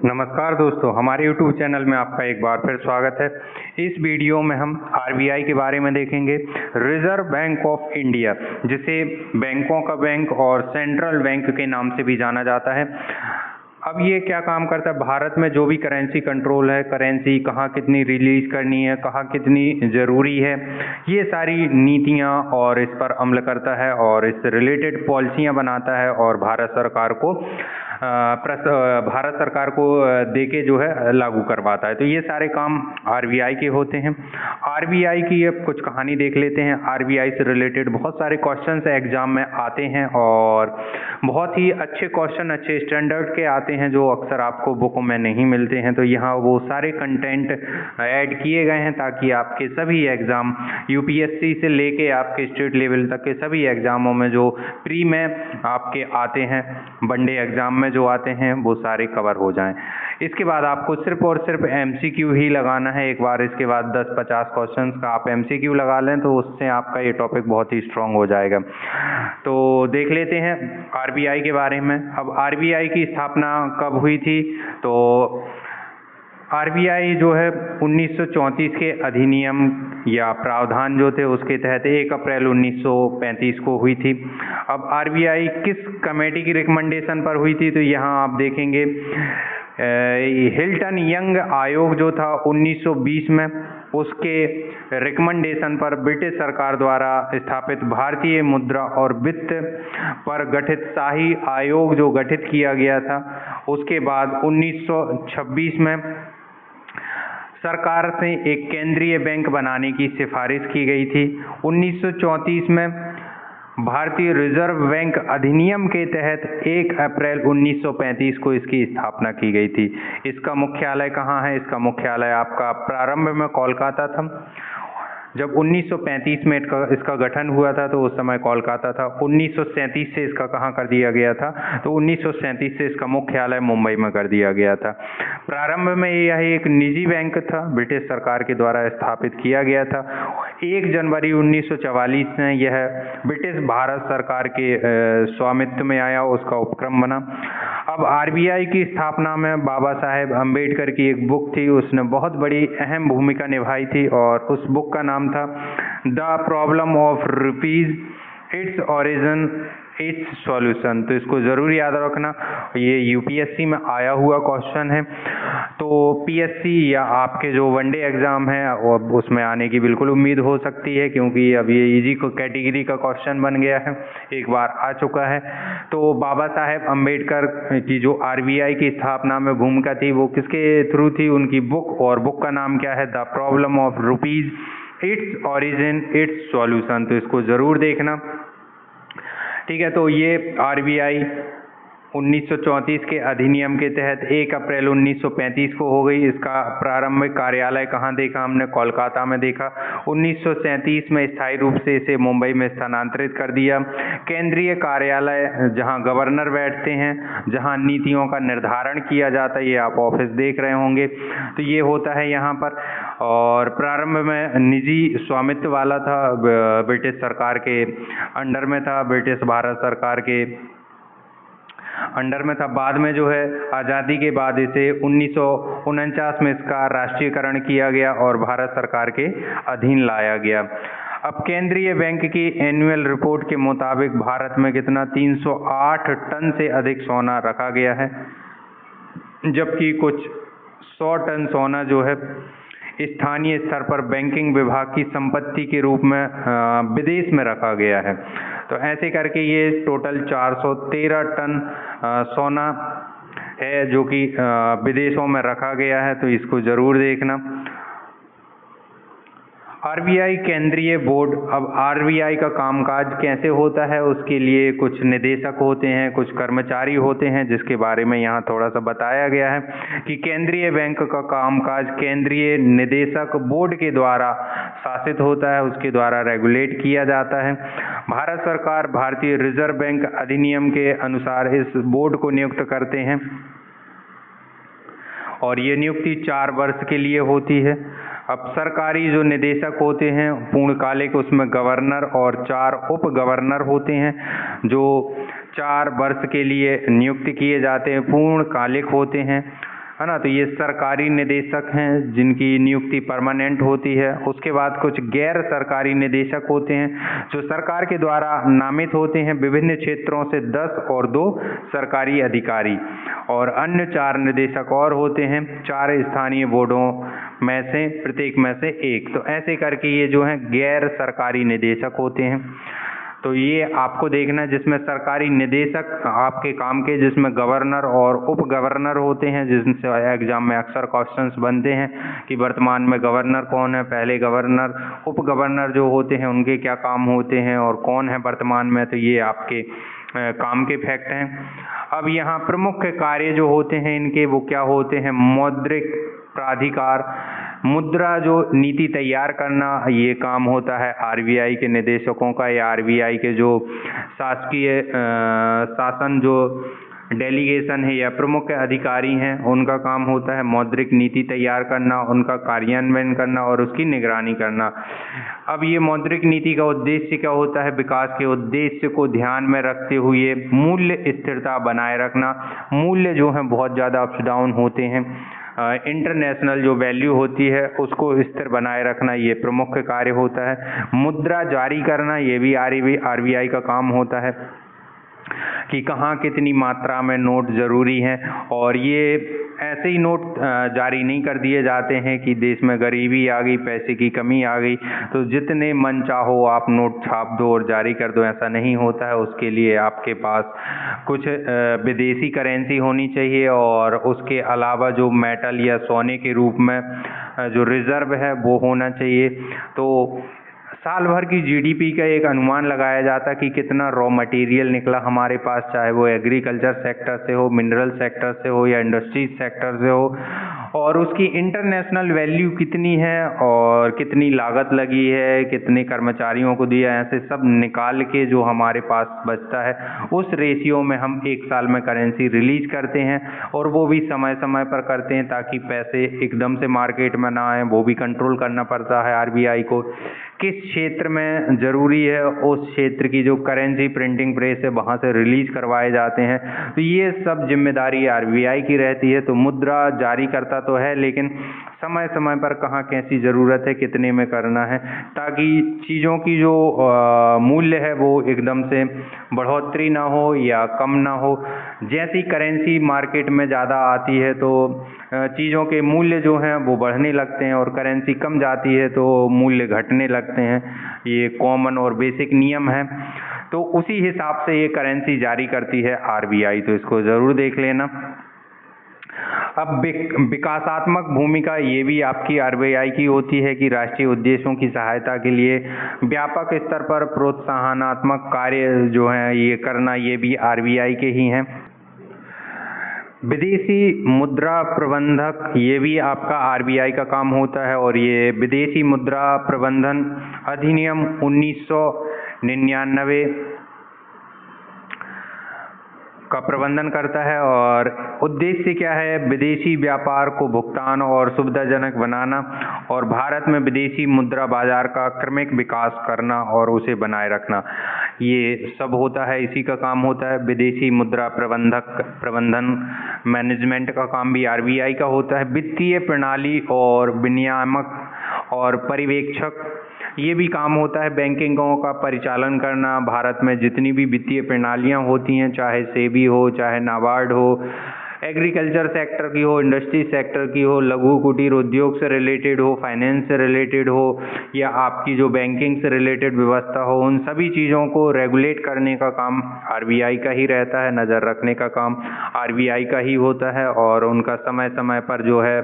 नमस्कार दोस्तों, हमारे YouTube चैनल में आपका एक बार फिर स्वागत है। इस वीडियो में हम RBI के बारे में देखेंगे। रिजर्व बैंक ऑफ इंडिया, जिसे बैंकों का बैंक और सेंट्रल बैंक के नाम से भी जाना जाता है। अब ये क्या काम करता है? भारत में जो भी करेंसी कंट्रोल है, करेंसी कहाँ कितनी रिलीज करनी है, कहाँ कितनी ज़रूरी है, ये सारी नीतियाँ और इस पर अमल करता है और इससे रिलेटेड पॉलिसियाँ बनाता है और भारत सरकार को देके जो है लागू करवाता है। तो ये सारे काम RBI के होते हैं। RBI की अब कुछ कहानी देख लेते हैं। RBI से रिलेटेड बहुत सारे क्वेश्चंस एग्जाम में आते हैं और बहुत ही अच्छे क्वेश्चन, अच्छे स्टैंडर्ड के आते हैं जो अक्सर आपको बुक में नहीं मिलते हैं। तो यहाँ वो सारे कंटेंट ऐड किए गए हैं ताकि आपके सभी एग्ज़ाम UPSC से लेके आपके स्टेट लेवल तक के सभी एग्ज़ामों में जो प्री में आपके आते हैं, वनडे एग्ज़ाम में जो आते हैं, वो सारे कवर हो जाएं। इसके बाद आपको सिर्फ और सिर्फ MCQ ही लगाना है एक बार। इसके बाद 10-50 क्वेश्चंस का आप MCQ लगा लें तो उससे आपका ये टॉपिक बहुत ही स्ट्रांग हो जाएगा। तो देख लेते हैं RBI के बारे में। अब RBI की स्थापना कब हुई थी? तो RBI जो है 1934 के अधिनियम या प्रावधान जो थे उसके तहत 1 अप्रैल 1935 को हुई थी। अब RBI किस कमेटी की रिकमेंडेशन पर हुई थी? तो यहाँ आप देखेंगे हिल्टन यंग आयोग जो था 1920 में, उसके रिकमेंडेशन पर ब्रिटिश सरकार द्वारा स्थापित भारतीय मुद्रा और वित्त पर गठित शाही आयोग जो गठित किया गया था, उसके बाद 1926 में सरकार से एक केंद्रीय बैंक बनाने की सिफारिश की गई थी। 1934 में भारतीय रिजर्व बैंक अधिनियम के तहत 1 अप्रैल 1935 को इसकी स्थापना की गई थी। इसका मुख्यालय कहाँ है? इसका मुख्यालय आपका प्रारंभ में कोलकाता था। जब 1935 में इसका गठन हुआ था तो उस समय कोलकाता था। 1937 से इसका कहाँ कर दिया गया था? तो 1937 से इसका मुख्यालय मुंबई में कर दिया गया था। प्रारंभ में यह एक निजी बैंक था, ब्रिटिश सरकार के द्वारा स्थापित किया गया था। 1 जनवरी 1944 में यह ब्रिटिश भारत सरकार के स्वामित्व में आया, उसका उपक्रम बना। अब RBI की स्थापना में बाबा साहेब अम्बेडकर की एक बुक थी, उसने बहुत बड़ी अहम भूमिका निभाई थी और उस बुक का नाम था the problem of rupees, its origin, it's solution. तो इसको ज़रूर याद रखना, ये UPSC में आया हुआ क्वेश्चन है। तो PSC या आपके जो वनडे एग्ज़ाम है उसमें आने की बिल्कुल उम्मीद हो सकती है, क्योंकि अब ये इजी कैटेगरी का क्वेश्चन बन गया है, एक बार आ चुका है। तो बाबा साहेब अम्बेडकर की जो RBI की स्थापना में भूमिका थी वो किसके थ्रू थी? उनकी बुक, और बुक का नाम क्या है? The problem of rupees, its origin, it's solution. तो इसको ज़रूर देखना, ठीक है। तो ये RBI 1934 के अधिनियम के तहत 1 अप्रैल 1935 को हो गई। इसका प्रारंभिक कार्यालय कहाँ देखा हमने? कोलकाता में देखा। 1937 में स्थायी रूप से इसे मुंबई में स्थानांतरित कर दिया। केंद्रीय कार्यालय जहाँ गवर्नर बैठते हैं, जहाँ नीतियों का निर्धारण किया जाता है, ये आप ऑफिस देख रहे होंगे, तो ये होता है यहाँ पर। और प्रारंभ में निजी स्वामित्व वाला था, ब्रिटिश सरकार के अंडर में था, ब्रिटिश भारत सरकार के अंडर में था। बाद में जो है आज़ादी के बाद इसे 1949 में इसका राष्ट्रीयकरण किया गया और भारत सरकार के अधीन लाया गया। अब केंद्रीय बैंक की एनुअल रिपोर्ट के मुताबिक भारत में कितना 308 टन से अधिक सोना रखा गया है, जबकि कुछ 100 टन सोना जो है स्थानीय स्तर पर बैंकिंग विभाग की संपत्ति के रूप में विदेश में रखा गया है। तो ऐसे करके ये टोटल 413 टन सोना है जो कि विदेशों में रखा गया है। तो इसको ज़रूर देखना। RBI केंद्रीय बोर्ड, अब RBI का कामकाज कैसे होता है उसके लिए कुछ निदेशक होते हैं, कुछ कर्मचारी होते हैं, जिसके बारे में यहाँ थोड़ा सा बताया गया है कि केंद्रीय बैंक का कामकाज केंद्रीय निदेशक बोर्ड के द्वारा शासित होता है, उसके द्वारा रेगुलेट किया जाता है। भारत सरकार भारतीय रिजर्व बैंक अधिनियम के अनुसार इस बोर्ड को नियुक्त करते हैं और ये नियुक्ति 4 वर्ष के लिए होती है। अब सरकारी जो निदेशक होते हैं पूर्णकालिक, उसमें गवर्नर और 4 उप गवर्नर होते हैं जो 4 वर्ष के लिए नियुक्त किए जाते हैं, पूर्णकालिक होते हैं। है ना। तो ये सरकारी निदेशक हैं जिनकी नियुक्ति परमानेंट होती है। उसके बाद कुछ गैर सरकारी निदेशक होते हैं जो सरकार के द्वारा नामित होते हैं। विभिन्न क्षेत्रों से 10 और 2 सरकारी अधिकारी और अन्य 4 निदेशक और होते हैं 4 स्थानीय बोर्डों में से प्रत्येक में से एक। तो ऐसे करके ये जो हैं गैर सरकारी निदेशक होते हैं। तो ये आपको देखना है जिसमें सरकारी निदेशक आपके काम के, जिसमें गवर्नर और उप गवर्नर होते हैं, जिनसे एग्जाम में अक्सर क्वेश्चंस बनते हैं कि वर्तमान में गवर्नर कौन है, पहले गवर्नर, उप गवर्नर जो होते हैं उनके क्या काम होते हैं और कौन है वर्तमान में। तो ये आपके काम के फैक्ट हैं। अब यहाँ प्रमुख कार्य जो होते हैं इनके वो क्या होते हैं। मौद्रिक प्राधिकार, मुद्रा जो नीति तैयार करना, ये काम होता है आरबीआई के निदेशकों का या आरबीआई के जो शासकीय शासन जो डेलीगेशन है या प्रमुख अधिकारी हैं उनका काम होता है मौद्रिक नीति तैयार करना, उनका कार्यान्वयन करना और उसकी निगरानी करना। अब ये मौद्रिक नीति का उद्देश्य क्या होता है। विकास के उद्देश्य को ध्यान में रखते हुए मूल्य स्थिरता बनाए रखना। मूल्य जो है बहुत ज़्यादा अप्स डाउन होते हैं, इंटरनेशनल जो वैल्यू होती है उसको स्थिर बनाए रखना, ये प्रमुख कार्य होता है। मुद्रा जारी करना, ये भी आरबीआई का काम होता है कि कहाँ कितनी मात्रा में नोट ज़रूरी हैं। और ये ऐसे ही नोट जारी नहीं कर दिए जाते हैं कि देश में गरीबी आ गई, पैसे की कमी आ गई तो जितने मन चाहो आप नोट छाप दो और जारी कर दो, ऐसा नहीं होता है। उसके लिए आपके पास कुछ विदेशी करेंसी होनी चाहिए और उसके अलावा जो मेटल या सोने के रूप में जो रिजर्व है वो होना चाहिए। तो साल भर की जीडीपी का एक अनुमान लगाया जाता है कि कितना रॉ मटेरियल निकला हमारे पास, चाहे वो एग्रीकल्चर सेक्टर से हो, मिनरल सेक्टर से हो या इंडस्ट्रीज सेक्टर से हो, और उसकी इंटरनेशनल वैल्यू कितनी है और कितनी लागत लगी है, कितने कर्मचारियों को दिया है, ऐसे सब निकाल के जो हमारे पास बचता है उस रेशियो में हम एक साल में करेंसी रिलीज करते हैं। और वो भी समय समय पर करते हैं ताकि पैसे एकदम से मार्केट में ना आए, वो भी कंट्रोल करना पड़ता है आरबीआई को। किस क्षेत्र में ज़रूरी है उस क्षेत्र की जो करेंसी प्रिंटिंग प्रेस है वहाँ से रिलीज करवाए जाते हैं। तो ये सब जिम्मेदारी आरबीआई की रहती है। तो मुद्रा जारी करता तो है लेकिन समय समय पर कहाँ कैसी ज़रूरत है, कितने में करना है, ताकि चीज़ों की जो मूल्य है वो एकदम से बढ़ोतरी ना हो या कम ना हो। जैसी करेंसी मार्केट में ज़्यादा आती है तो चीज़ों के मूल्य जो हैं वो बढ़ने लगते हैं और करेंसी कम जाती है तो मूल्य घटने लगते हैं। ये कॉमन और बेसिक नियम है। तो उसी हिसाब से ये करेंसी जारी करती है आरबीआई, तो इसको ज़रूर देख लेना। अब विकासात्मक भूमिका ये भी आपकी आरबीआई की होती है कि राष्ट्रीय उद्देश्यों की सहायता के लिए व्यापक स्तर पर प्रोत्साहनात्मक कार्य जो हैं ये करना, ये भी आरबीआई के ही हैं। विदेशी मुद्रा प्रबंधक, ये भी आपका आरबीआई का काम होता है और ये विदेशी मुद्रा प्रबंधन अधिनियम 1999 का प्रबंधन करता है। और उद्देश्य क्या है, विदेशी व्यापार को भुगतान और सुविधाजनक बनाना और भारत में विदेशी मुद्रा बाजार का क्रमिक विकास करना और उसे बनाए रखना, ये सब होता है, इसी का काम होता है। विदेशी मुद्रा प्रबंधन मैनेजमेंट का काम भी आरबीआई का होता है। वित्तीय प्रणाली और विनियामक और पर्यवेक्षक, ये भी काम होता है बैंकिंगों का परिचालन करना। भारत में जितनी भी वित्तीय प्रणालियां होती हैं, चाहे सेबी हो, चाहे नाबार्ड हो, एग्रीकल्चर सेक्टर की हो, इंडस्ट्री सेक्टर की हो, लघु कुटीर उद्योग से रिलेटेड हो, फाइनेंस से रिलेटेड हो या आपकी जो बैंकिंग से रिलेटेड व्यवस्था हो, उन सभी चीज़ों को रेगुलेट करने का काम आरबीआई का ही रहता है। नज़र रखने का काम आरबीआई का ही होता है और उनका समय समय पर जो है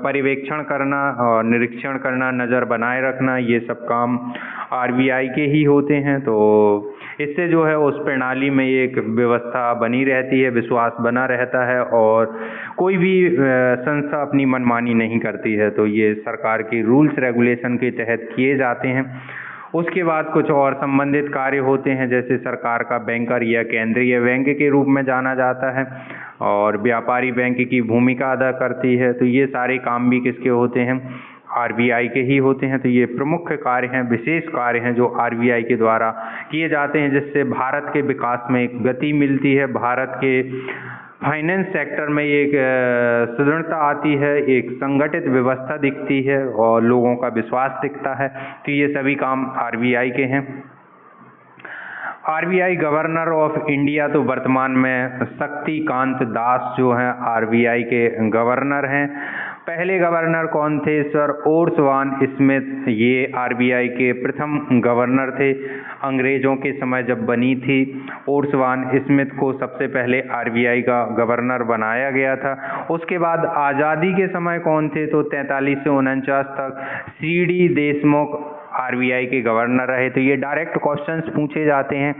पर्यवेक्षण करना और निरीक्षण करना, नज़र बनाए रखना, ये सब काम आरबीआई के ही होते हैं। तो इससे जो है उस प्रणाली में एक व्यवस्था बनी रहती है, विश्वास बना रहता है और कोई भी संस्था अपनी मनमानी नहीं करती है। तो ये सरकार की रूल्स रेगुलेशन के तहत किए जाते हैं। उसके बाद कुछ और संबंधित कार्य होते हैं, जैसे सरकार का बैंकर या केंद्रीय बैंक के रूप में जाना जाता है और व्यापारी बैंक की भूमिका अदा करती है। तो ये सारे काम भी किसके होते हैं, आरबीआई के ही होते हैं। तो ये प्रमुख कार्य हैं, विशेष कार्य हैं जो आरबीआई के द्वारा किए जाते हैं, जिससे भारत के विकास में एक गति मिलती है, भारत के फाइनेंस सेक्टर में एक सुदृढ़ता आती है, एक संगठित व्यवस्था दिखती है और लोगों का विश्वास दिखता है। तो ये सभी काम आरबीआई के हैं। आरबीआई गवर्नर ऑफ इंडिया तो वर्तमान में शक्तिकांत दास जो हैं आरबीआई के गवर्नर हैं। पहले गवर्नर कौन थे? सर ओर्सवान स्मिथ, ये आरबीआई के प्रथम गवर्नर थे। अंग्रेजों के समय जब बनी थी, ओर्सवान स्मिथ को सबसे पहले आरबीआई का गवर्नर बनाया गया था। उसके बाद आज़ादी के समय कौन थे? तो 43 से 49 तक सीडी देशमुख आरबीआई के गवर्नर रहे। तो ये डायरेक्ट क्वेश्चंस पूछे जाते हैं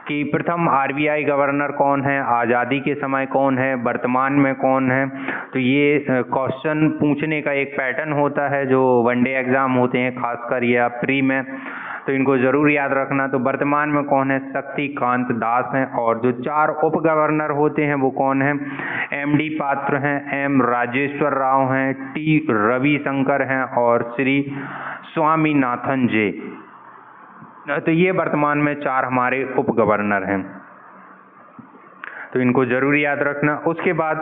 कि प्रथम आरबीआई गवर्नर कौन है, आज़ादी के समय कौन है, वर्तमान में कौन है। तो ये क्वेश्चन पूछने का एक पैटर्न होता है जो वनडे एग्जाम होते हैं खासकर या प्री में, तो इनको जरूर याद रखना। तो वर्तमान में कौन है? शक्तिकांत दास हैं। और जो 4 उप गवर्नर होते हैं वो कौन है? एमडी पात्र हैं, एम राजेश्वर राव हैं, टी रविशंकर हैं और श्री स्वामीनाथन जे। तो ये वर्तमान में 4 हमारे उप गवर्नर हैं, तो इनको जरूर याद रखना। उसके बाद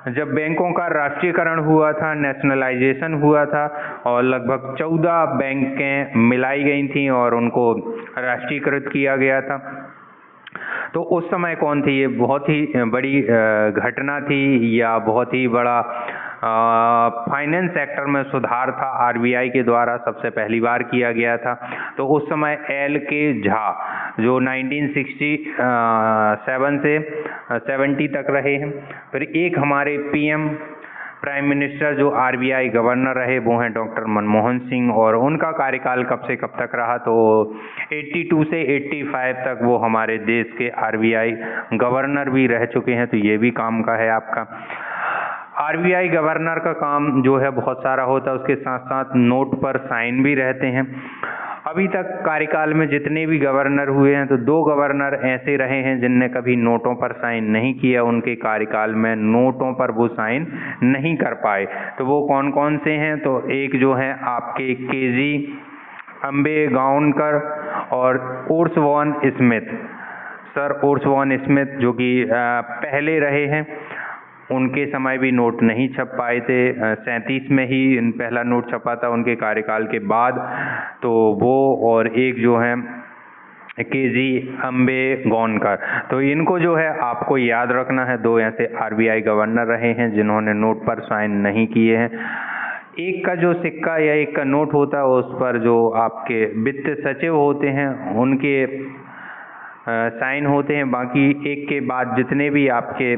जब बैंकों का राष्ट्रीयकरण हुआ था, नेशनलाइजेशन हुआ था और लगभग 14 बैंकें मिलाई गई थी और उनको राष्ट्रीयकृत किया गया था, तो उस समय कौन थी? ये बहुत ही बड़ी घटना थी या बहुत ही बड़ा फाइनेंस सेक्टर में सुधार था, आरबीआई के द्वारा सबसे पहली बार किया गया था। तो उस समय एल के झा जो 1967 से 70 तक रहे हैं। फिर एक हमारे पीएम प्राइम मिनिस्टर जो आरबीआई गवर्नर रहे वो हैं डॉक्टर मनमोहन सिंह, और उनका कार्यकाल कब से कब तक रहा? तो 82 से 85 तक वो हमारे देश के आरबीआई गवर्नर भी रह चुके हैं। तो ये भी काम का है आपका। आरबीआई गवर्नर का काम जो है बहुत सारा होता है, उसके साथ साथ नोट पर साइन भी रहते हैं। अभी तक कार्यकाल में जितने भी गवर्नर हुए हैं तो 2 गवर्नर ऐसे रहे हैं जिनने कभी नोटों पर साइन नहीं किया, उनके कार्यकाल में नोटों पर वो साइन नहीं कर पाए। तो वो कौन कौन से हैं? तो एक जो है आपके केजी अम्बेगाउनकर और ओर्सवान स्मिथ। सर ओर्सवान स्मिथ जो कि पहले रहे हैं, उनके समय भी नोट नहीं छप पाए थे। 37 में ही पहला नोट छपा था उनके कार्यकाल के बाद। तो वो और एक जो है केजी अम्बेगाउनकर, तो इनको जो है आपको याद रखना है। 2 ऐसे आरबीआई गवर्नर रहे हैं जिन्होंने नोट पर साइन नहीं किए हैं। एक का जो सिक्का या एक का नोट होता है उस पर जो आपके वित्त सचिव होते हैं उनके साइन होते हैं। बाकी एक के बाद जितने भी आपके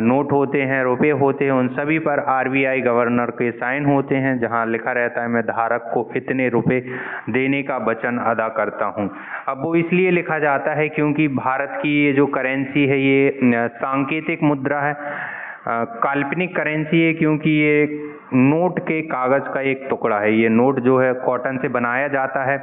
नोट होते हैं, रुपए होते हैं, उन सभी पर आरबीआई गवर्नर के साइन होते हैं, जहां लिखा रहता है मैं धारक को इतने रुपए देने का वचन अदा करता हूं। अब वो इसलिए लिखा जाता है क्योंकि भारत की ये जो करेंसी है ये सांकेतिक मुद्रा है, काल्पनिक करेंसी है, क्योंकि ये नोट के कागज का एक टुकड़ा है। ये नोट जो है कॉटन से बनाया जाता है।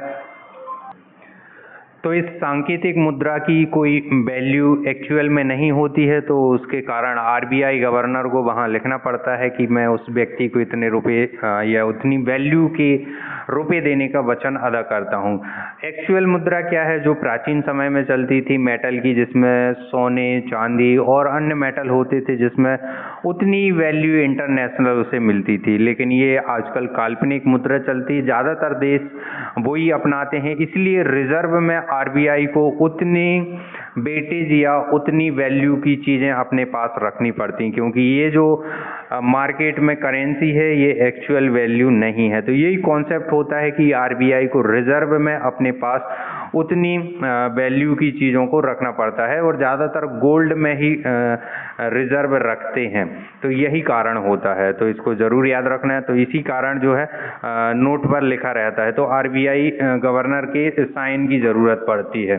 तो इस सांकेतिक मुद्रा की कोई वैल्यू एक्चुअल में नहीं होती है, तो उसके कारण आरबीआई गवर्नर को वहाँ लिखना पड़ता है कि मैं उस व्यक्ति को इतने रुपए या उतनी वैल्यू के रुपए देने का वचन अदा करता हूँ। एक्चुअल मुद्रा क्या है? जो प्राचीन समय में चलती थी मेटल की, जिसमें सोने चांदी और अन्य मेटल होते थे, जिसमें उतनी वैल्यू इंटरनेशनल उसे मिलती थी। लेकिन ये आजकल काल्पनिक मुद्रा चलती, ज़्यादातर देश वही अपनाते हैं। इसलिए रिजर्व में आरबीआई को उतनी वेटेज या उतनी वैल्यू की चीज़ें अपने पास रखनी पड़ती, क्योंकि ये जो मार्केट में करेंसी है ये एक्चुअल वैल्यू नहीं है। तो यही कॉन्सेप्ट होता है कि आरबीआई को रिजर्व में अपने पास उतनी वैल्यू की चीज़ों को रखना पड़ता है, और ज़्यादातर गोल्ड में ही रिजर्व रखते हैं। तो यही कारण होता है, तो इसको ज़रूर याद रखना है। तो इसी कारण जो है नोट पर लिखा रहता है, तो आरबीआई गवर्नर के साइन की ज़रूरत पड़ती है।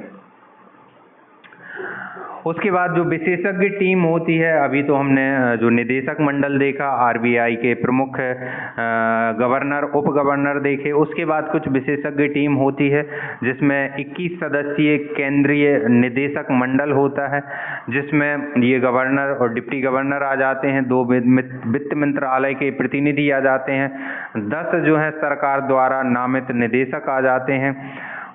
उसके बाद जो विशेषज्ञ टीम होती है, अभी तो हमने जो निदेशक मंडल देखा, आरबीआई के प्रमुख गवर्नर, उप गवर्नर देखे। उसके बाद कुछ विशेषज्ञ टीम होती है जिसमें 21 सदस्यीय केंद्रीय निदेशक मंडल होता है, जिसमें ये गवर्नर और डिप्टी गवर्नर आ जाते हैं, 2 वित्त मंत्रालय के प्रतिनिधि आ जाते हैं, 10 जो है सरकार द्वारा नामित निदेशक आ जाते हैं,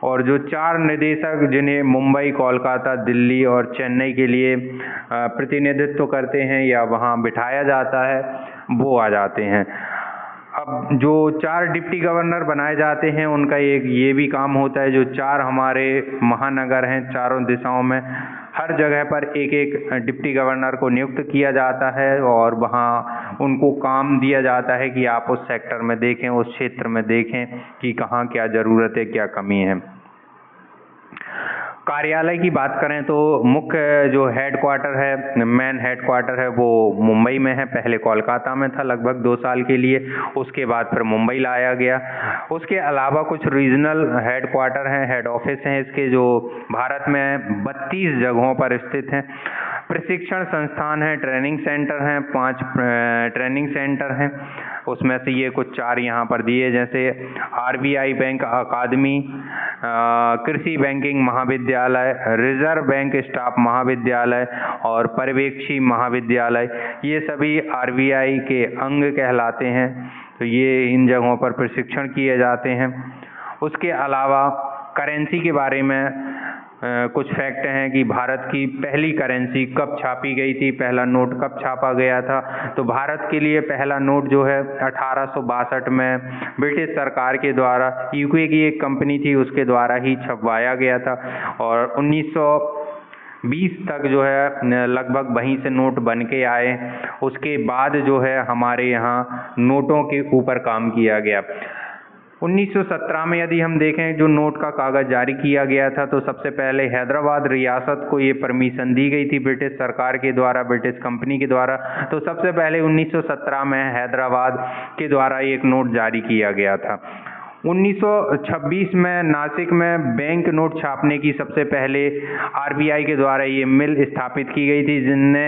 और जो 4 निदेशक जिन्हें मुंबई, कोलकाता, दिल्ली और चेन्नई के लिए प्रतिनिधित्व करते हैं या वहाँ बिठाया जाता है, वो आ जाते हैं। अब जो 4 डिप्टी गवर्नर बनाए जाते हैं, उनका एक ये भी काम होता है, जो 4 हमारे महानगर हैं, चारों दिशाओं में हर जगह पर एक एक डिप्टी गवर्नर को नियुक्त किया जाता है और वहाँ उनको काम दिया जाता है कि आप उस सेक्टर में देखें, उस क्षेत्र में देखें कि कहाँ क्या ज़रूरत है, क्या कमी है। कार्यालय की बात करें तो मुख्य जो हेडक्वार्टर है, मेन हेडक्वार्टर है, वो मुंबई में है। पहले कोलकाता में था लगभग 2 साल के लिए, उसके बाद फिर मुंबई लाया गया। उसके अलावा कुछ रीजनल हेडक्वार्टर हैं, हेड ऑफिस हैं इसके, जो भारत में 32 जगहों पर स्थित हैं। प्रशिक्षण संस्थान है, ट्रेनिंग सेंटर हैं, 5 ट्रेनिंग सेंटर हैं, उसमें से ये कुछ 4 यहाँ पर दिए, जैसे आरबीआई बैंक अकादमी, कृषि बैंकिंग महाविद्यालय, रिजर्व बैंक स्टाफ महाविद्यालय और पर्यवेक्षी महाविद्यालय, ये सभी आरबीआई के अंग कहलाते हैं। तो ये इन जगहों पर प्रशिक्षण किए जाते हैं। उसके अलावा करेंसी के बारे में कुछ फैक्ट हैं कि भारत की पहली करेंसी कब छापी गई थी, पहला नोट कब छापा गया था। तो भारत के लिए पहला नोट जो है 1862 में ब्रिटिश सरकार के द्वारा, यूके की एक कंपनी थी उसके द्वारा ही छपवाया गया था, और 1920 तक जो है लगभग वहीं से नोट बन के आए। उसके बाद जो है हमारे यहाँ नोटों के ऊपर काम किया गया। 1917 में यदि हम देखें जो नोट का कागज़ जारी किया गया था, तो सबसे पहले हैदराबाद रियासत को ये परमिशन दी गई थी ब्रिटिश सरकार के द्वारा, ब्रिटिश कंपनी के द्वारा। तो सबसे पहले 1917 में हैदराबाद के द्वारा एक नोट जारी किया गया था। 1926 में नासिक में बैंक नोट छापने की सबसे पहले आरबीआई के द्वारा ये मिल स्थापित की गई थी, जिनने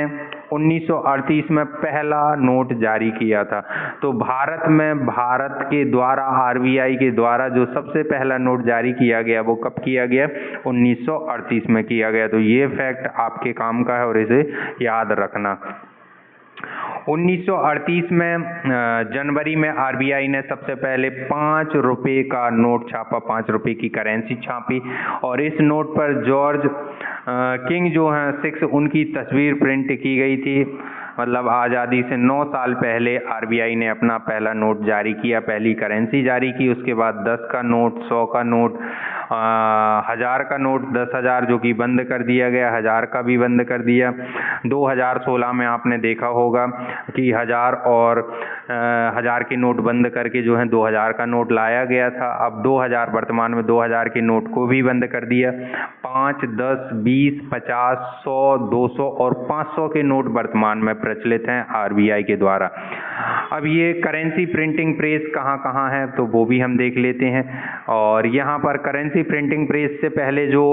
1938 में पहला नोट जारी किया था। तो भारत में भारत के द्वारा, आरबीआई के द्वारा जो सबसे पहला नोट जारी किया गया वो कब किया गया? 1938 में किया गया। तो ये फैक्ट आपके काम का है और इसे याद रखना। 1938 में जनवरी में आरबीआई ने सबसे पहले 5 रुपये का नोट छापा, 5 रुपये की करेंसी छापी, और इस नोट पर जॉर्ज किंग जो हैं 6 उनकी तस्वीर प्रिंट की गई थी। मतलब आज़ादी से 9 साल पहले आरबीआई ने अपना पहला नोट जारी किया, पहली करेंसी जारी की। उसके बाद 10 का नोट, 100 का नोट, 1000 का नोट, 10,000 जो कि बंद कर दिया गया, 1000 का भी बंद कर दिया। 2016 में आपने देखा होगा कि 1000 और 1000 के नोट बंद करके जो है 2000 का नोट लाया गया था। अब 2000 वर्तमान में 2000 के नोट को भी बंद कर दिया। 5, 10, 20, 50, 100, 200 और 500 के नोट वर्तमान में प्रचलित हैं आरबीआई के द्वारा। अब ये करेंसी प्रिंटिंग प्रेस कहाँ कहाँ है तो वो भी हम देख लेते हैं। और यहाँ पर करेंसी प्रिंटिंग प्रेस से पहले जो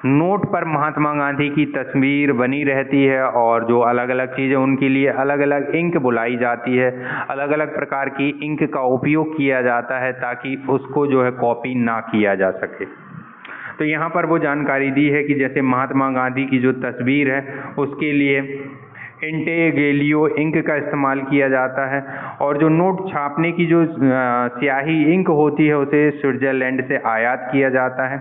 नोट पर महात्मा गांधी की तस्वीर बनी रहती है और जो अलग अलग चीज़ें उनके लिए अलग अलग इंक बुलाई जाती है, अलग अलग प्रकार की इंक का उपयोग किया जाता है ताकि उसको जो है कॉपी ना किया जा सके। तो यहाँ पर वो जानकारी दी है कि जैसे महात्मा गांधी की जो तस्वीर है उसके लिए इंटेगेलियो इंक का इस्तेमाल किया जाता है, और जो नोट छापने की जो स्याही इंक होती है उसे स्विट्जरलैंड से आयात किया जाता है।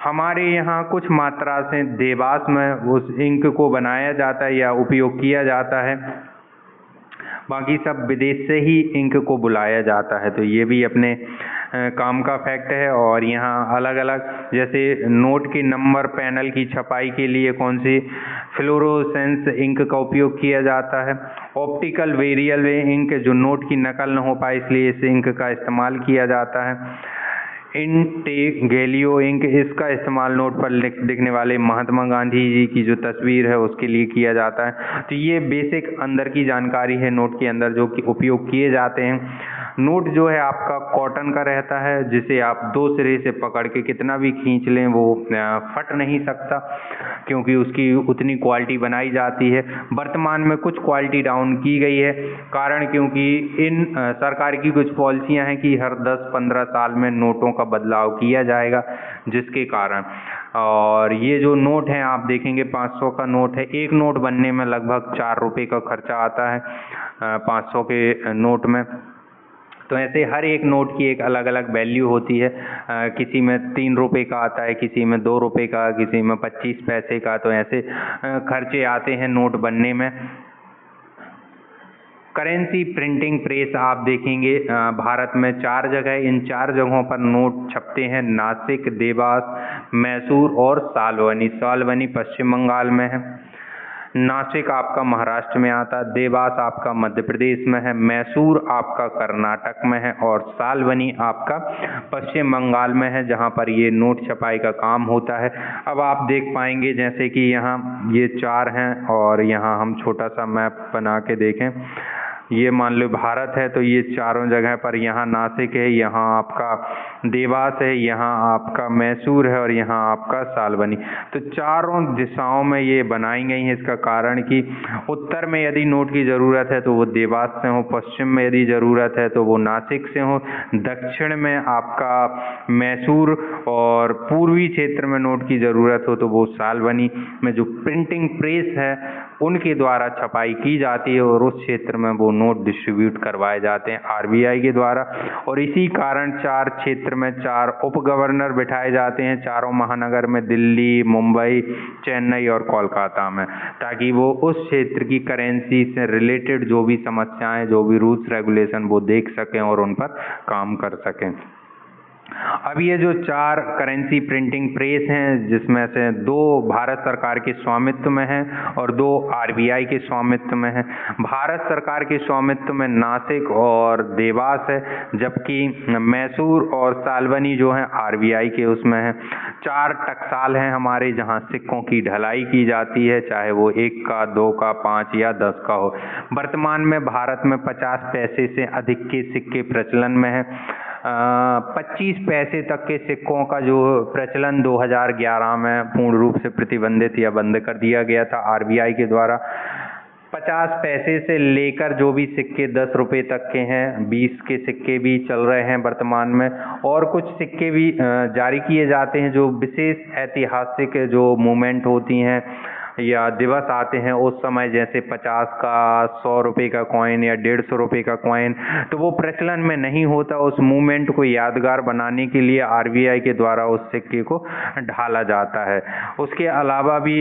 हमारे यहाँ कुछ मात्रा से देवास में उस इंक को बनाया जाता है या उपयोग किया जाता है, बाकी सब विदेश से ही इंक को बुलाया जाता है। तो ये भी अपने काम का फैक्ट है। और यहाँ अलग अलग जैसे नोट के नंबर पैनल की छपाई के लिए कौन सी फ्लोरोसेंस इंक का उपयोग किया जाता है। ऑप्टिकल वेरिएबल इंक जो नोट की नकल न हो पाए इसलिए इस इंक का इस्तेमाल किया जाता है। इंटेगेलियो इंक, इसका इस्तेमाल नोट पर दिखने वाले महात्मा गांधी जी की जो तस्वीर है उसके लिए किया जाता है। तो ये बेसिक अंदर की जानकारी है नोट के अंदर जो कि उपयोग किए जाते हैं। नोट जो है आपका कॉटन का रहता है, जिसे आप दो सिरे से पकड़ के कितना भी खींच लें वो फट नहीं सकता, क्योंकि उसकी उतनी क्वालिटी बनाई जाती है। वर्तमान में कुछ क्वालिटी डाउन की गई है, कारण क्योंकि इन सरकार की कुछ पॉलिसियां हैं कि हर 10-15 साल में नोटों का बदलाव किया जाएगा, जिसके कारण और ये जो नोट हैं आप देखेंगे 500 का नोट है, एक नोट बनने में लगभग 4 रुपये का खर्चा आता है 500 के नोट में। तो ऐसे हर एक नोट की एक अलग अलग वैल्यू होती है, किसी में 3 रुपये का आता है, किसी में 2 रुपये का, किसी में 25 पैसे का, तो ऐसे खर्चे आते हैं नोट बनने में। करेंसी प्रिंटिंग प्रेस आप देखेंगे भारत में 4 जगह, इन 4 जगहों पर नोट छपते हैं, नासिक, देवास, मैसूर और सालवनी। सालवनी पश्चिम बंगाल में है, नासिक आपका महाराष्ट्र में आता है, देवास आपका मध्य प्रदेश में है, मैसूर आपका कर्नाटक में है और सालवनी आपका पश्चिम बंगाल में है, जहां पर ये नोट छपाई का काम होता है। अब आप देख पाएंगे जैसे कि यहाँ ये 4 हैं और यहाँ हम छोटा सा मैप बना के देखें, ये मान लो भारत है, तो ये चारों जगह पर यहाँ नासिक है, यहाँ आपका देवास है, यहाँ आपका मैसूर है और यहाँ आपका सालवनी। तो चारों दिशाओं में ये बनाई गई हैं, इसका कारण कि उत्तर में यदि नोट की ज़रूरत है तो वो देवास से हो, पश्चिम में यदि ज़रूरत है तो वो नासिक से हो, दक्षिण में आपका मैसूर और पूर्वी क्षेत्र में नोट की ज़रूरत हो तो वो सालवनी में जो प्रिंटिंग प्रेस है उनके द्वारा छपाई की जाती है और उस क्षेत्र में वो नोट डिस्ट्रीब्यूट करवाए जाते हैं आरबीआई के द्वारा। और इसी कारण 4 क्षेत्र में 4 उप गवर्नर बिठाए जाते हैं, चारों महानगर में, दिल्ली, मुंबई, चेन्नई और कोलकाता में, ताकि वो उस क्षेत्र की करेंसी से रिलेटेड जो भी समस्याएं, जो भी रूल्स रेगुलेशन वो देख सकें और उन पर काम कर सकें। अब ये जो 4 करेंसी प्रिंटिंग प्रेस हैं, जिसमें से 2 भारत सरकार के स्वामित्व में हैं और 2 आरबीआई के स्वामित्व में हैं। भारत सरकार के स्वामित्व में नासिक और देवास है, जबकि मैसूर और सालवनी जो हैं आरबीआई के उसमें हैं। 4 टकसाल हैं हमारे, जहां सिक्कों की ढलाई की जाती है, चाहे वो 1 का, 2 का, 5 या 10 का हो। वर्तमान में भारत में 50 पैसे से अधिक के सिक्के प्रचलन में है। 25 पैसे तक के सिक्कों का जो प्रचलन 2011 में पूर्ण रूप से प्रतिबंधित या बंद कर दिया गया था आरबीआई के द्वारा। 50 पैसे से लेकर जो भी सिक्के 10 रुपये तक के हैं, 20 के सिक्के भी चल रहे हैं वर्तमान में, और कुछ सिक्के भी जारी किए जाते हैं जो विशेष ऐतिहासिक जो मूवमेंट होती हैं या दिवस आते हैं उस समय, जैसे 50 का, 100 रुपये का कॉइन या 150 रुपये का कॉइन, तो वो प्रचलन में नहीं होता। उस मूवमेंट को यादगार बनाने के लिए आरबीआई के द्वारा उस सिक्के को ढाला जाता है। उसके अलावा भी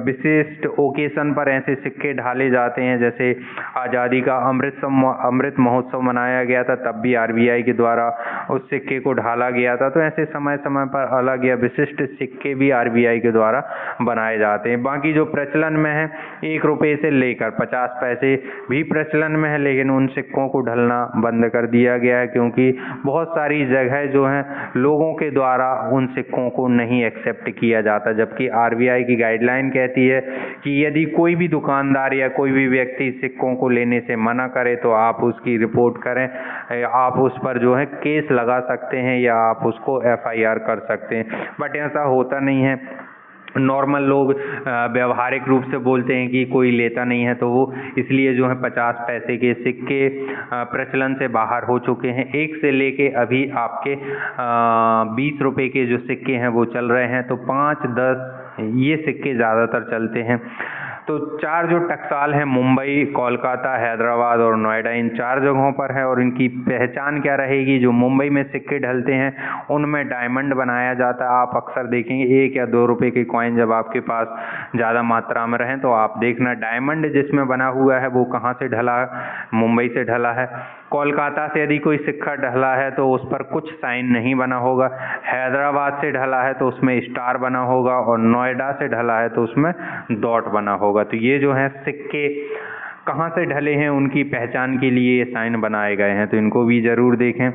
विशिष्ट ओकेशन पर ऐसे सिक्के ढाले जाते हैं, जैसे आज़ादी का अमृत महोत्सव मनाया गया था, तब भी आरबीआई के द्वारा उस सिक्के को ढाला गया था। तो ऐसे समय समय पर अलग या विशिष्ट सिक्के भी आरबीआई के द्वारा बनाए जाते हैं। बाकी जो प्रचलन में है 1 रुपये से लेकर 50 पैसे भी प्रचलन में है, लेकिन उन सिक्कों को ढलना बंद कर दिया गया है, क्योंकि बहुत सारी जगह जो हैं लोगों के द्वारा उन सिक्कों को नहीं एक्सेप्ट किया जाता। जबकि आरबीआई की गाइडलाइन कहती है कि यदि कोई भी दुकानदार या कोई भी व्यक्ति सिक्कों को लेने से मना करे तो आप उसकी रिपोर्ट करें, आप उस पर जो है केस लगा सकते हैं या आप उसको एफआईआर कर सकते हैं। बट ऐसा होता नहीं है। नॉर्मल लोग व्यवहारिक रूप से बोलते हैं कि कोई लेता नहीं है, तो वो इसलिए जो है 50 पैसे के सिक्के प्रचलन से बाहर हो चुके हैं। 1 से लेके अभी आपके 20 रुपये के जो सिक्के हैं वो चल रहे हैं, तो 5, 10 ये सिक्के ज़्यादातर चलते हैं। तो 4 जो टकसाल हैं, मुंबई, कोलकाता, हैदराबाद और नोएडा, इन 4 जगहों पर है। और इनकी पहचान क्या रहेगी? जो मुंबई में सिक्के ढलते हैं उनमें डायमंड बनाया जाता है। आप अक्सर देखेंगे 1 या 2 रुपये के कॉइन जब आपके पास ज़्यादा मात्रा में रहें तो आप देखना डायमंड जिसमें बना हुआ है वो कहाँ से ढला है, मुंबई से ढला है। कोलकाता से यदि कोई सिक्का ढला है तो उस पर कुछ साइन नहीं बना होगा। हैदराबाद से ढला है तो उसमें स्टार बना होगा, और नोएडा से ढला है तो उसमें डॉट बना होगा। तो ये जो है सिक्के कहाँ से ढले हैं उनकी पहचान के लिए ये साइन बनाए गए हैं, तो इनको भी ज़रूर देखें।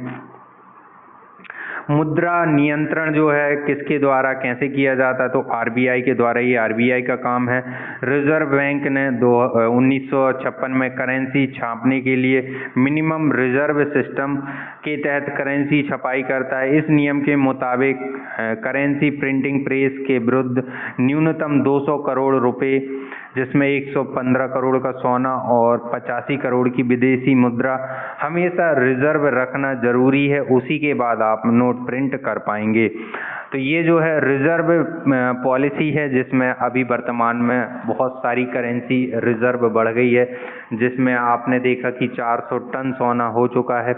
मुद्रा नियंत्रण जो है किसके द्वारा कैसे किया जाता है, तो आरबीआई के द्वारा ही आरबीआई का काम है। रिजर्व बैंक ने 1956 में करेंसी छापने के लिए मिनिमम रिजर्व सिस्टम के तहत करेंसी छपाई करता है। इस नियम के मुताबिक करेंसी प्रिंटिंग प्रेस के विरुद्ध न्यूनतम 200 करोड़ रुपए, जिसमें 115 करोड़ का सोना और 85 करोड़ की विदेशी मुद्रा हमेशा रिजर्व रखना जरूरी है, उसी के बाद आप नोट प्रिंट कर पाएंगे। तो ये जो है रिजर्व पॉलिसी है, जिसमें अभी वर्तमान में बहुत सारी करेंसी रिजर्व बढ़ गई है, जिसमें आपने देखा कि 400 टन सोना हो चुका है।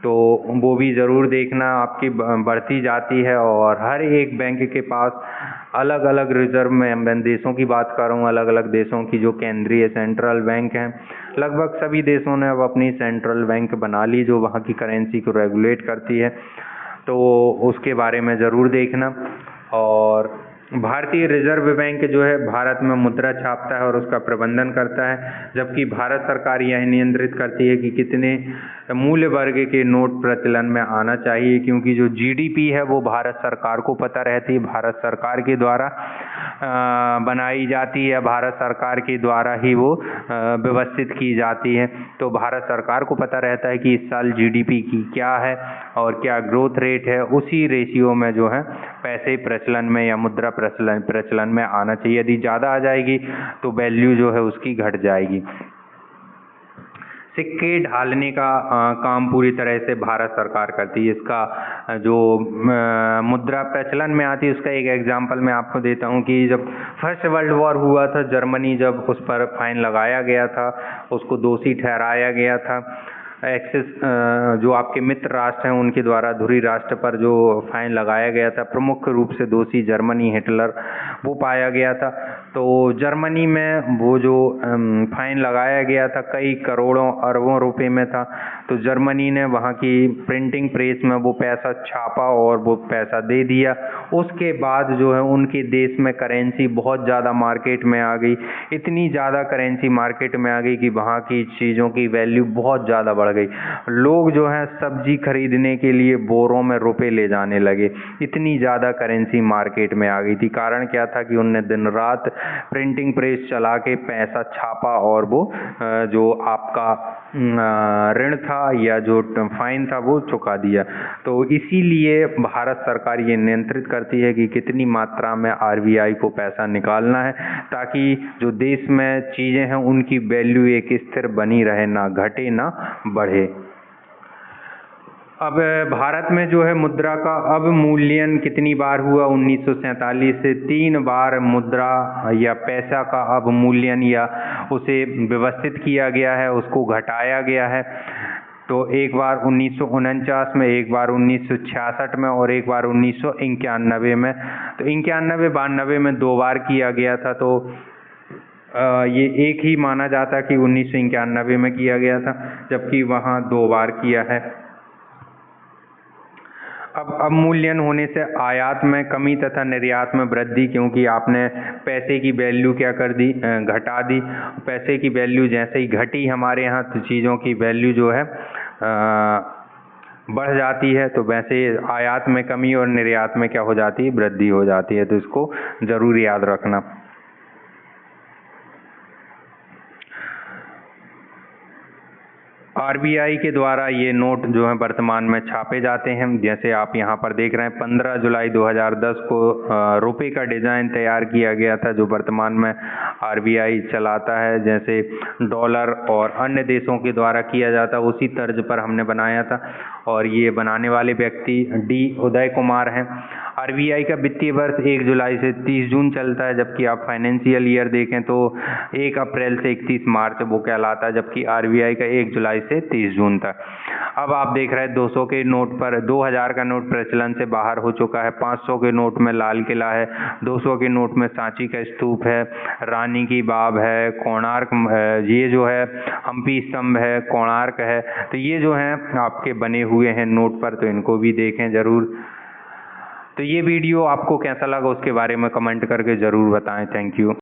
तो वो भी ज़रूर देखना, आपकी बढ़ती जाती है। और हर एक बैंक के पास अलग अलग रिजर्व में, मैं देशों की बात कर रहा हूँ, अलग अलग देशों की जो केंद्रीय सेंट्रल बैंक हैं, लगभग सभी देशों ने अब अपनी सेंट्रल बैंक बना ली जो वहाँ की करेंसी को रेगुलेट करती है। तो उसके बारे में ज़रूर देखना। और भारतीय रिजर्व बैंक जो है भारत में मुद्रा छापता है और उसका प्रबंधन करता है, जबकि भारत सरकार यह नियंत्रित करती है कि कितने मूल्य वर्ग के नोट प्रचलन में आना चाहिए, क्योंकि जो जीडीपी है वो भारत सरकार को पता रहती है, भारत सरकार के द्वारा बनाई जाती है, भारत सरकार के द्वारा ही वो व्यवस्थित की जाती है। तो भारत सरकार को पता रहता है कि इस साल जीडीपी की क्या है और क्या ग्रोथ रेट है, उसी रेशियो में जो है पैसे प्रचलन में या मुद्रा प्रचलन में आना चाहिए। यदि ज़्यादा आ जाएगी तो वैल्यू जो है उसकी घट जाएगी। सिक्के ढालने का काम पूरी तरह से भारत सरकार करती है। इसका जो मुद्रा प्रचलन में आती है उसका एक एग्जांपल मैं आपको देता हूँ कि जब फर्स्ट वर्ल्ड वॉर हुआ था, जर्मनी जब उस पर फाइन लगाया गया था, उसको दोषी ठहराया गया था, एक्सिस जो आपके मित्र राष्ट्र हैं उनके द्वारा धुरी राष्ट्र पर जो फाइन लगाया गया था, प्रमुख रूप से दोषी जर्मनी, हिटलर वो पाया गया था। तो जर्मनी में वो जो फाइन लगाया गया था कई करोड़ों अरबों रुपए में था। तो जर्मनी ने वहाँ की प्रिंटिंग प्रेस में वो पैसा छापा और वो पैसा दे दिया। उसके बाद जो है उनके देश में करेंसी बहुत ज़्यादा मार्केट में आ गई, इतनी ज़्यादा करेंसी मार्केट में आ गई कि वहाँ की चीज़ों की वैल्यू बहुत ज़्यादा बढ़ गई। लोग जो है सब्जी खरीदने के लिए बोरों में रुपए ले जाने लगे, इतनी ज़्यादा करेंसी मार्केट में आ गई थी। कारण क्या था कि उनने दिन रात प्रिंटिंग प्रेस चला के पैसा छापा और वो जो आपका ऋण था या जो फाइन था वो चुका दिया। तो इसीलिए भारत सरकार ये नियंत्रित करती है कि कितनी मात्रा में आरबीआई को पैसा निकालना है, ताकि जो देश में चीज़ें हैं उनकी वैल्यू एक स्थिर बनी रहे, ना घटे ना बढ़े। अब भारत में जो है मुद्रा का अवमूल्यन कितनी बार हुआ? 1947 से 3 बार मुद्रा या पैसा का अवमूल्यन या उसे व्यवस्थित किया गया है, उसको घटाया गया है। तो एक बार 1949 में, एक बार 1966 में और एक बार 1991 में। तो 91-92 में 2 बार किया गया था। तो ये एक ही माना जाता कि 1991 में किया गया था, जबकि वहाँ 2 बार किया है। अब अवमूल्यन होने से आयात में कमी तथा निर्यात में वृद्धि, क्योंकि आपने पैसे की वैल्यू क्या कर दी, घटा दी। पैसे की वैल्यू जैसे ही घटी हमारे यहाँ तो चीज़ों की वैल्यू जो है बढ़ जाती है। तो वैसे आयात में कमी और निर्यात में क्या हो जाती है, वृद्धि हो जाती है। तो इसको ज़रूर याद रखना। आरबीआई के द्वारा ये नोट जो है वर्तमान में छापे जाते हैं। जैसे आप यहाँ पर देख रहे हैं 15 जुलाई 2010 को रुपए का डिज़ाइन तैयार किया गया था जो वर्तमान में आरबीआई चलाता है। जैसे डॉलर और अन्य देशों के द्वारा किया जाता उसी तर्ज पर हमने बनाया था, और ये बनाने वाले व्यक्ति डी उदय कुमार हैं। आरबीआई का वित्तीय वर्ष 1 जुलाई से 30 जून चलता है, जबकि आप फाइनेंशियल ईयर देखें तो 1 अप्रैल से 31 मार्च वो कहलाता है, जबकि आरबीआई का 1 जुलाई से 30 जून तक। अब आप देख रहे हैं 200 के नोट पर 2000 का नोट प्रचलन से बाहर हो चुका है। 500 के नोट में लाल किला है, 200 के नोट में सांची का स्तूप है, रानी की बाब है, कोणार्क, ये जो है हम्पी स्तंभ है, कोणार्क है। तो ये जो है आपके बने हुए हैं नोट पर, तो इनको भी देखें ज़रूर। तो ये वीडियो आपको कैसा लगा उसके बारे में कमेंट करके ज़रूर बताएं। Thank you.